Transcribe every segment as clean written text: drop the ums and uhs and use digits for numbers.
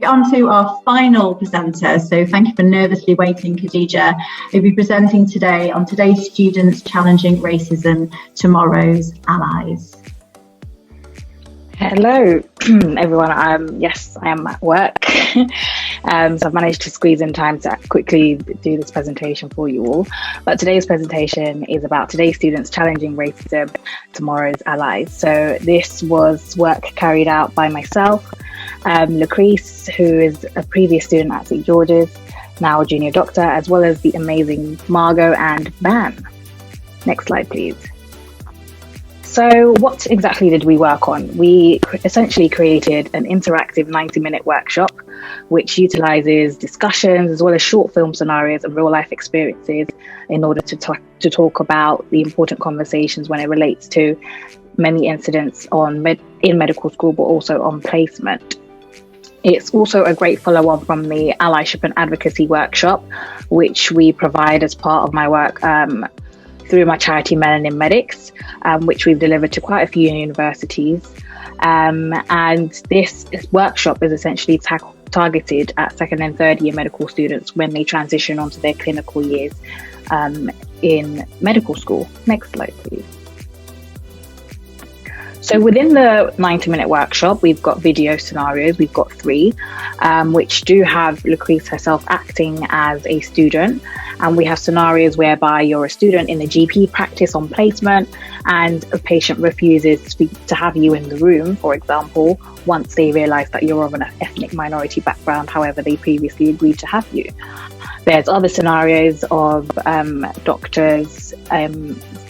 we're on to our final presenter. So thank you for nervously waiting, Khadija, who'll be presenting today on Today's Students Challenging Racism, Tomorrow's Allies. Hello, everyone. Yes, I am at work. So I've managed to squeeze in time to quickly do this presentation for you all. But today's presentation is about today's students challenging racism, tomorrow's allies. So this was work carried out by myself, Lucrece, who is a previous student at St. George's, now a junior doctor, as well as the amazing Margot and Ban. Next slide, please. So what exactly did we work on? We essentially created an interactive 90-minute workshop, which utilizes discussions as well as short film scenarios and real life experiences in order to talk about the important conversations when it relates to many incidents in medical school, but also on placement. It's also a great follow-on from the Allyship and Advocacy workshop, which we provide as part of my work through my charity Melanin Medics, which we've delivered to quite a few universities. And this workshop is essentially targeted at second and third year medical students when they transition onto their clinical years in medical school. Next slide, please. So within the 90-minute workshop, we've got video scenarios. We've got 3, which do have Lucrece herself acting as a student. And we have scenarios whereby you're a student in the GP practice on placement and a patient refuses to have you in the room, for example, once they realize that you're of an ethnic minority background, however they previously agreed to have you. There's other scenarios of doctors,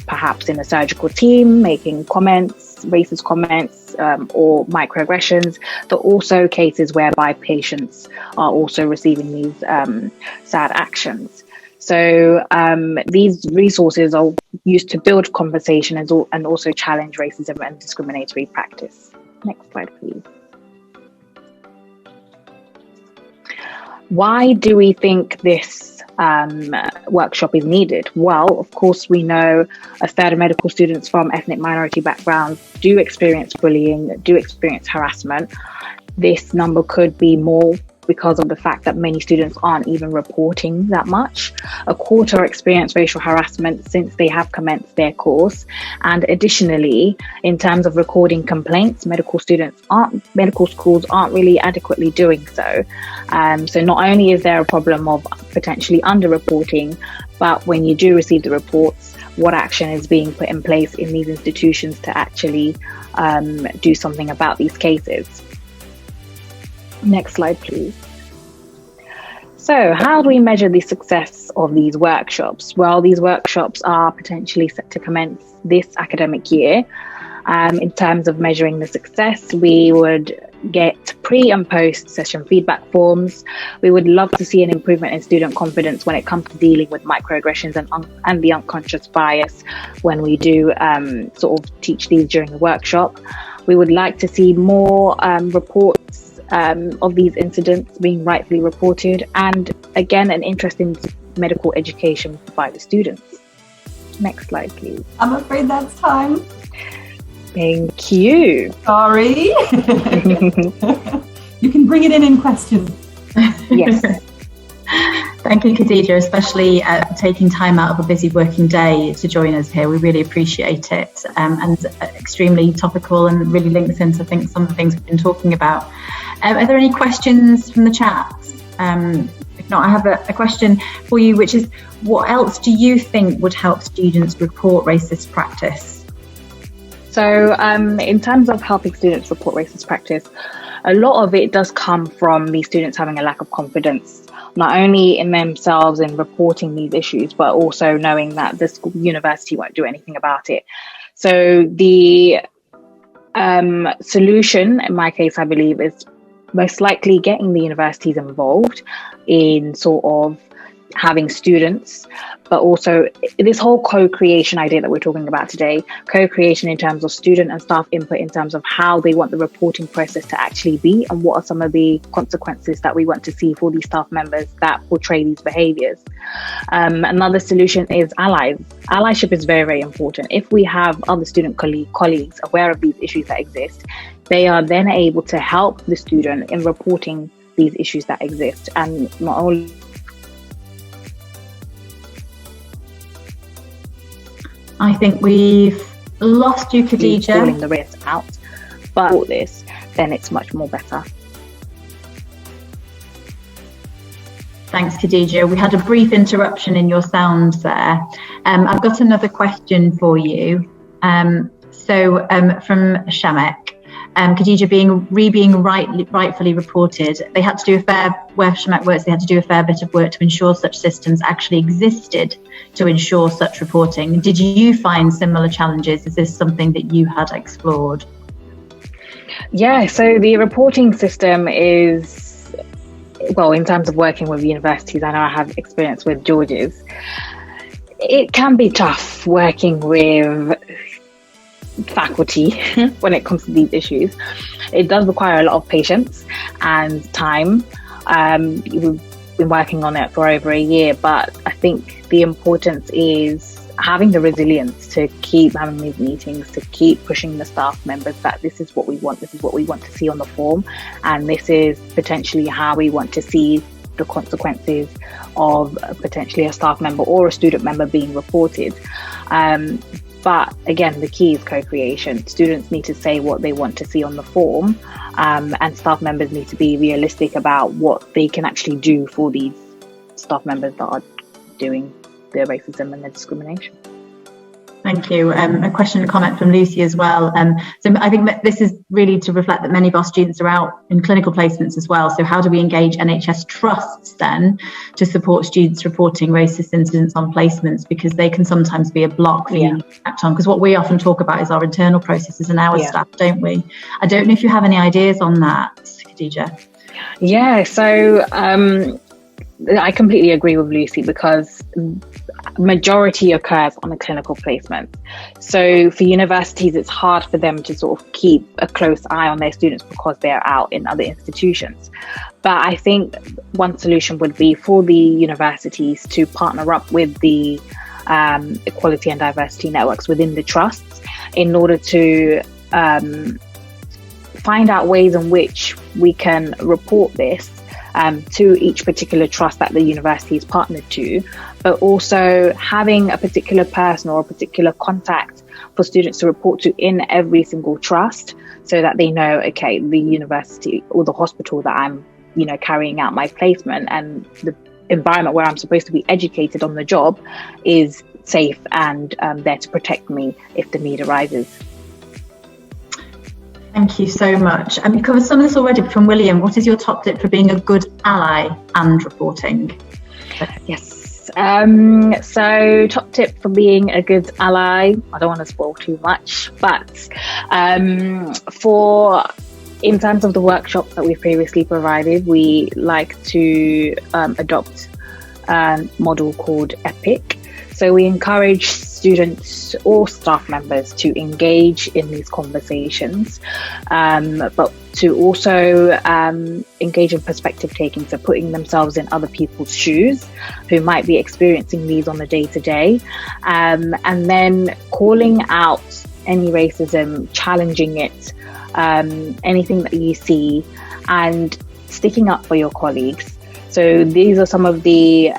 perhaps in a surgical team, making comments, racist comments, or microaggressions, but also cases whereby patients are also receiving these sad actions. So these resources are used to build conversation and also challenge racism and discriminatory practice. Next slide, please. Why do we think this workshop is needed? Well, of course, we know a third of medical students from ethnic minority backgrounds do experience bullying, do experience harassment. This number could be more because of the fact that many students aren't even reporting that much. A quarter experience racial harassment since they have commenced their course. And additionally, in terms of recording complaints, medical schools aren't really adequately doing so. So not only is there a problem of potentially underreporting, but when you do receive the reports, what action is being put in place in these institutions to actually do something about these cases? Next slide, please. So how do we measure the success of these workshops? Well, these workshops are potentially set to commence this academic year. In terms of measuring the success, we would get pre and post session feedback forms. We would love to see an improvement in student confidence when it comes to dealing with microaggressions and the unconscious bias when we do sort of teach these during the workshop. We would like to see more reports of these incidents being rightfully reported, and again, an interest in medical education by the students. Next slide, please. I'm afraid that's time. Thank you. Sorry. You can bring it in questions. Yes. Thank you, Khadija, especially for taking time out of a busy working day to join us here. We really appreciate it, and extremely topical and really links into, I think, some of the things we've been talking about. Are there any questions from the chat? If not, I have a question for you, which is, what else do you think would help students report racist practice? So in terms of helping students report racist practice, a lot of it does come from these students having a lack of confidence, not only in themselves in reporting these issues, but also knowing that the school university won't do anything about it. So the solution, in my case, I believe, is most likely getting the universities involved in sort of having students, but also this whole co-creation idea that we're talking about today, co-creation in terms of student and staff input in terms of how they want the reporting process to actually be and what are some of the consequences that we want to see for these staff members that portray these behaviors. Another solution is allies. Allyship is very, very important. If we have other student colleagues aware of these issues that exist, they are then able to help the student in reporting these issues that exist. And not only I think we've lost you, Khadija. Calling the risk out, but for this, then it's much more better. Thanks, Khadija. We had a brief interruption in your sound there. I've got another question for you. From Shamek. Khadija being rightfully reported, they had to do where Shamek works, they had to do a fair bit of work to ensure such systems actually existed to ensure such reporting. Did you find similar challenges? Is this something that you had explored? Yeah, so the reporting system is, well, in terms of working with universities, I know I have experience with George's. It can be tough working with faculty when it comes to these issues. It does require a lot of patience and time. We've been working on it for over a year, but I think the importance is having the resilience to keep having these meetings, to keep pushing the staff members that this is what we want, this is what we want to see on the form, and this is potentially how we want to see the consequences of potentially a staff member or a student member being reported. But again, the key is co-creation. Students need to say what they want to see on the form, and staff members need to be realistic about what they can actually do for these staff members that are doing the racism and the discrimination. Thank you. A question and comment from Lucy as well. So I think that this is really to reflect that many of our students are out in clinical placements as well. So how do we engage NHS trusts then to support students reporting racist incidents on placements? Because they can sometimes be a block for you to act on. Because what we often talk about is our internal processes and our staff, don't we? I don't know if you have any ideas on that, Khadija. Yeah, so I completely agree with Lucy, because majority occurs on a clinical placement. So for universities, it's hard for them to sort of keep a close eye on their students because they're out in other institutions. But I think one solution would be for the universities to partner up with the equality and diversity networks within the trusts in order to find out ways in which we can report this to each particular trust that the university is partnered to, but also having a particular person or a particular contact for students to report to in every single trust, so that they know, okay, the university or the hospital that I'm, carrying out my placement and the environment where I'm supposed to be educated on the job is safe and there to protect me if the need arises. Thank you so much. You covered some of this already from William. What is your top tip for being a good ally and reporting? Yes. So top tip for being a good ally, I don't want to spoil too much, but in terms of the workshops that we've previously provided, we like to adopt a model called EPIC. So we encourage students or staff members to engage in these conversations, but to also engage in perspective taking, so putting themselves in other people's shoes who might be experiencing these on the day-to-day, and then calling out any racism, challenging it, anything that you see, and sticking up for your colleagues. So these are some of the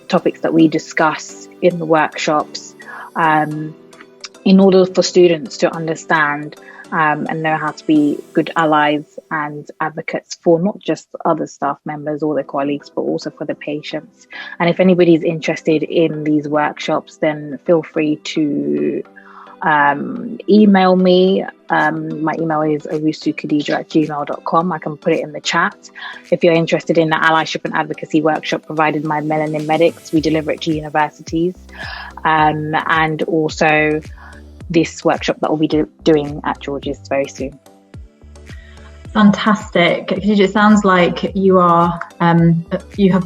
topics that we discuss in the workshops in order for students to understand and know how to be good allies and advocates for not just other staff members or their colleagues, but also for the patients. And if anybody's interested in these workshops, then feel free to email me. My email is owusu@gmail.com. I can put it in the chat. If you're interested in the allyship and advocacy workshop provided by Melanin Medics, we deliver it to universities, and also this workshop that we'll be doing at George's very soon. Fantastic. It sounds like you have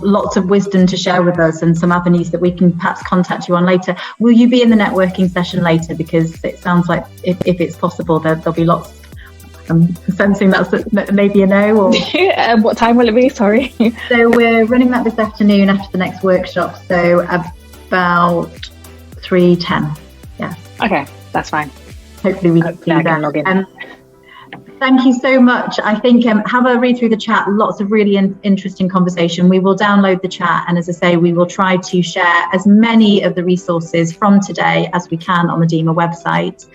lots of wisdom to share with us and some avenues that we can perhaps contact you on later. Will you be in the networking session later? Because it sounds like if it's possible, there'll be lots. I'm sensing that's maybe a no. Or what time will it be? Sorry. So we're running that this afternoon after the next workshop. So about 3:10. Yeah. Okay, that's fine. Hopefully we can see that. Log in. Thank you so much. I think have a read through the chat. Lots of really interesting conversation. We will download the chat, and as I say, we will try to share as many of the resources from today as we can on the DIMAH website.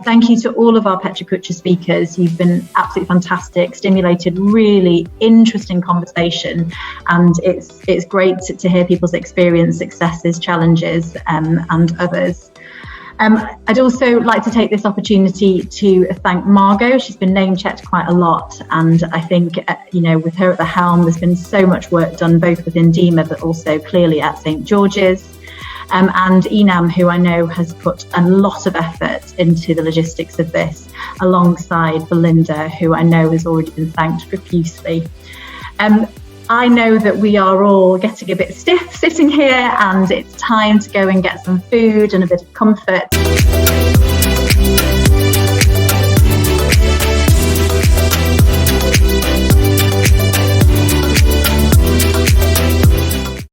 Thank you to all of our Petra Kutcher speakers. You've been absolutely fantastic, stimulated really interesting conversation, and it's great to hear people's experience, successes, challenges, and others. I'd also like to take this opportunity to thank Margot. She's been name-checked quite a lot, and I think, with her at the helm, there's been so much work done both within DIMAH but also clearly at St George's. And Enam, who I know has put a lot of effort into the logistics of this, alongside Belinda, who I know has already been thanked profusely. I know that we are all getting a bit stiff sitting here, and it's time to go and get some food and a bit of comfort.